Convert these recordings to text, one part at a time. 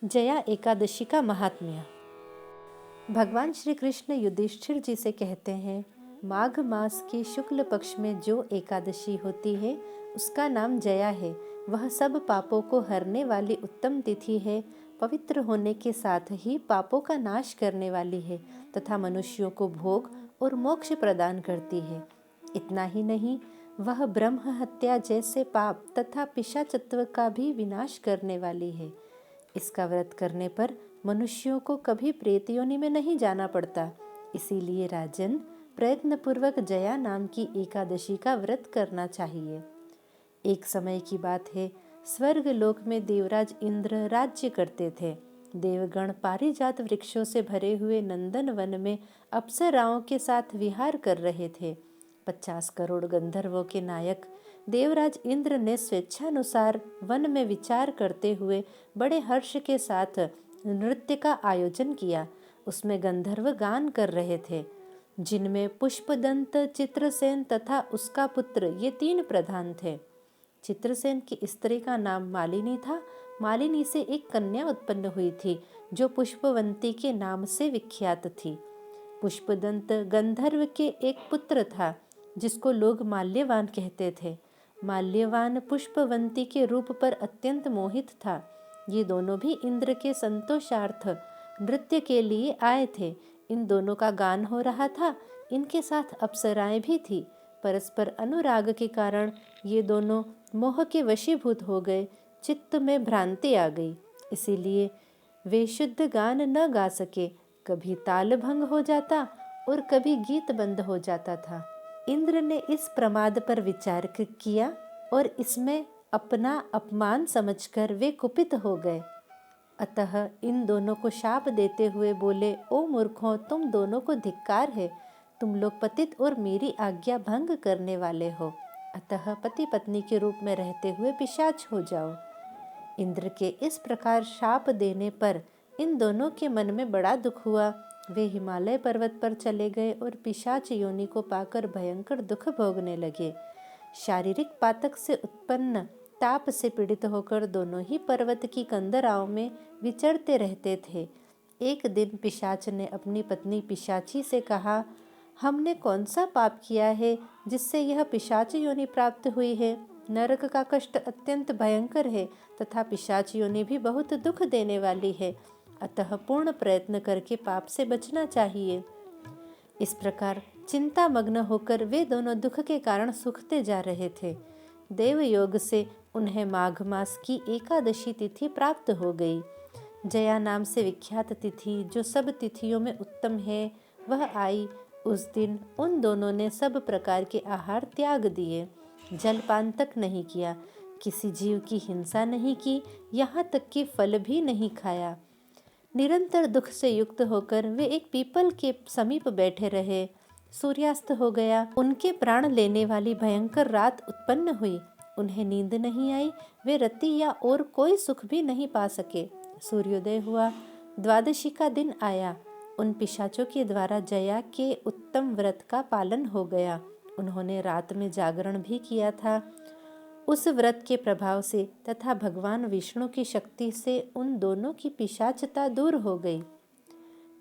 जया एकादशी का महात्म्य। भगवान श्री कृष्ण युधिष्ठिर जी से कहते हैं, माघ मास के शुक्ल पक्ष में जो एकादशी होती है उसका नाम जया है। वह सब पापों को हरने वाली उत्तम तिथि है, पवित्र होने के साथ ही पापों का नाश करने वाली है तथा मनुष्यों को भोग और मोक्ष प्रदान करती है। इतना ही नहीं, वह ब्रह्म हत्या जैसे पाप तथा पिशाचत्व का भी विनाश करने वाली है। इसका व्रत करने पर मनुष्यों को कभी प्रेत योनि में नहीं जाना पड़ता। इसीलिए राजन, प्रयत्नपूर्वक जया नाम की एकादशी का व्रत करना चाहिए। एक समय की बात है, स्वर्ग लोक में देवराज इंद्र राज्य करते थे। देवगण पारिजात वृक्षों से भरे हुए नंदन वन में अप्सराओं के साथ विहार कर रहे थे। 50 करोड़ गंधर्वों के नायक देवराज इंद्र ने स्वेच्छानुसार वन में विचार करते हुए बड़े हर्ष के साथ नृत्य का आयोजन किया। उसमें गंधर्व गान कर रहे थे, जिनमें पुष्पदंत, चित्रसेन तथा उसका पुत्र ये 3 प्रधान थे। चित्रसेन की स्त्री का नाम मालिनी था। मालिनी से एक कन्या उत्पन्न हुई थी जो पुष्पवंती के नाम से विख्यात थी। पुष्पदंत गंधर्व के एक पुत्र था जिसको लोग माल्यवान कहते थे। माल्यवान पुष्पवंती के रूप पर अत्यंत मोहित था। ये दोनों भी इंद्र के संतोषार्थ नृत्य के लिए आए थे। इन दोनों का गान हो रहा था। इनके साथ अप्सराएं भी थी। परस्पर अनुराग के कारण ये दोनों मोह के वशीभूत हो गए। चित्त में भ्रांति आ गई, इसीलिए वे शुद्ध गान न गा सके। कभी ताल भंग हो जाता और कभी गीत बंद हो जाता था। इंद्र ने इस प्रमाद पर विचार किया और इसमें अपना अपमान समझकर वे कुपित हो गए। अतः इन दोनों को शाप देते हुए बोले, ओ मूर्खों, तुम दोनों को धिक्कार है। तुम लोग पतित और मेरी आज्ञा भंग करने वाले हो। अतः पति पत्नी के रूप में रहते हुए पिशाच हो जाओ। इंद्र के इस प्रकार शाप देने पर इन दोनों के मन में बड़ा दुख हुआ। वे हिमालय पर्वत पर चले गए और पिशाच योनि को पाकर भयंकर दुख भोगने लगे। शारीरिक पातक से उत्पन्न ताप से पीड़ित होकर दोनों ही पर्वत की कंदराओं में विचरते रहते थे। एक दिन पिशाच ने अपनी पत्नी पिशाची से कहा, हमने कौन सा पाप किया है जिससे यह पिशाच योनि प्राप्त हुई है? नरक का कष्ट अत्यंत भयंकर है तथा पिशाच योनि भी बहुत दुख देने वाली है। अतः पूर्ण प्रयत्न करके पाप से बचना चाहिए। इस प्रकार चिंता मग्न होकर वे दोनों दुख के कारण सूखते जा रहे थे। देव योग से उन्हें माघ मास की एकादशी तिथि प्राप्त हो गई। जया नाम से विख्यात तिथि, जो सब तिथियों में उत्तम है, वह आई। उस दिन उन दोनों ने सब प्रकार के आहार त्याग दिए, जलपान तक नहीं किया, किसी जीव की हिंसा नहीं की, यहाँ तक कि फल भी नहीं खाया। निरंतर दुख से युक्त होकर वे एक पीपल के समीप बैठे रहे। सूर्यास्त हो गया। उनके प्राण लेने वाली भयंकर रात उत्पन्न हुई। उन्हें नींद नहीं आई। वे रति या और कोई सुख भी नहीं पा सके। सूर्योदय हुआ। द्वादशी का दिन आया। उन पिशाचों के द्वारा जया के उत्तम व्रत का पालन हो गया। उन्होंने रात में जागरण भी किया था। उस व्रत के प्रभाव से तथा भगवान विष्णु की शक्ति से उन दोनों की पिशाचता दूर हो गई।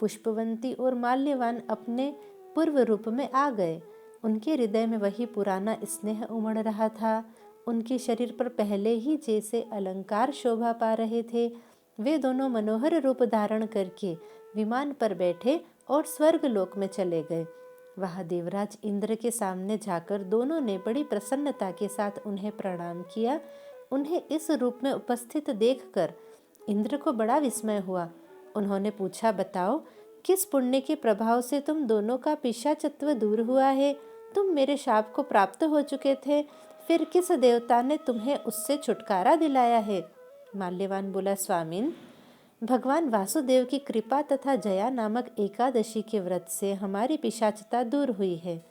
पुष्पवंती और माल्यवान अपने पूर्व रूप में आ गए। उनके हृदय में वही पुराना स्नेह उमड़ रहा था। उनके शरीर पर पहले ही जैसे अलंकार शोभा पा रहे थे। वे दोनों मनोहर रूप धारण करके विमान पर बैठे और स्वर्ग लोक में चले गए। वह देवराज इंद्र के सामने जाकर दोनों ने बड़ी प्रसन्नता के साथ उन्हें प्रणाम किया। उन्हें इस रूप में उपस्थित देखकर इंद्र को बड़ा विस्मय हुआ। उन्होंने पूछा, बताओ, किस पुण्य के प्रभाव से तुम दोनों का पिशाचत्व दूर हुआ है? तुम मेरे शाप को प्राप्त हो चुके थे, फिर किस देवता ने तुम्हें उससे छुटकारा दिलाया है? माल्यवान बोला, स्वामिन, भगवान वासुदेव की कृपा तथा जया नामक एकादशी के व्रत से हमारी पिशाचता दूर हुई है।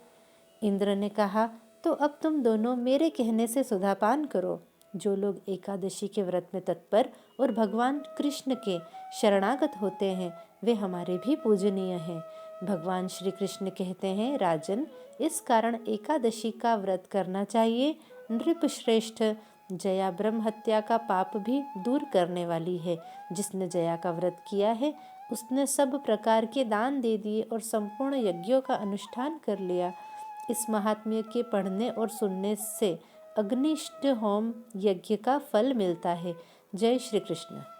इंद्र ने कहा, तो अब तुम दोनों मेरे कहने से सुधापान करो। जो लोग एकादशी के व्रत में तत्पर और भगवान कृष्ण के शरणागत होते हैं, वे हमारे भी पूजनीय हैं। भगवान श्री कृष्ण कहते हैं, राजन, इस कारण एकादशी का व्रत करना चाहिए। नृप श्रेष्ठ, जया ब्रह्म हत्या का पाप भी दूर करने वाली है। जिसने जया का व्रत किया है उसने सब प्रकार के दान दे दिए और संपूर्ण यज्ञों का अनुष्ठान कर लिया। इस महात्म्य के पढ़ने और सुनने से अग्निष्ट होम यज्ञ का फल मिलता है। जय श्री कृष्ण।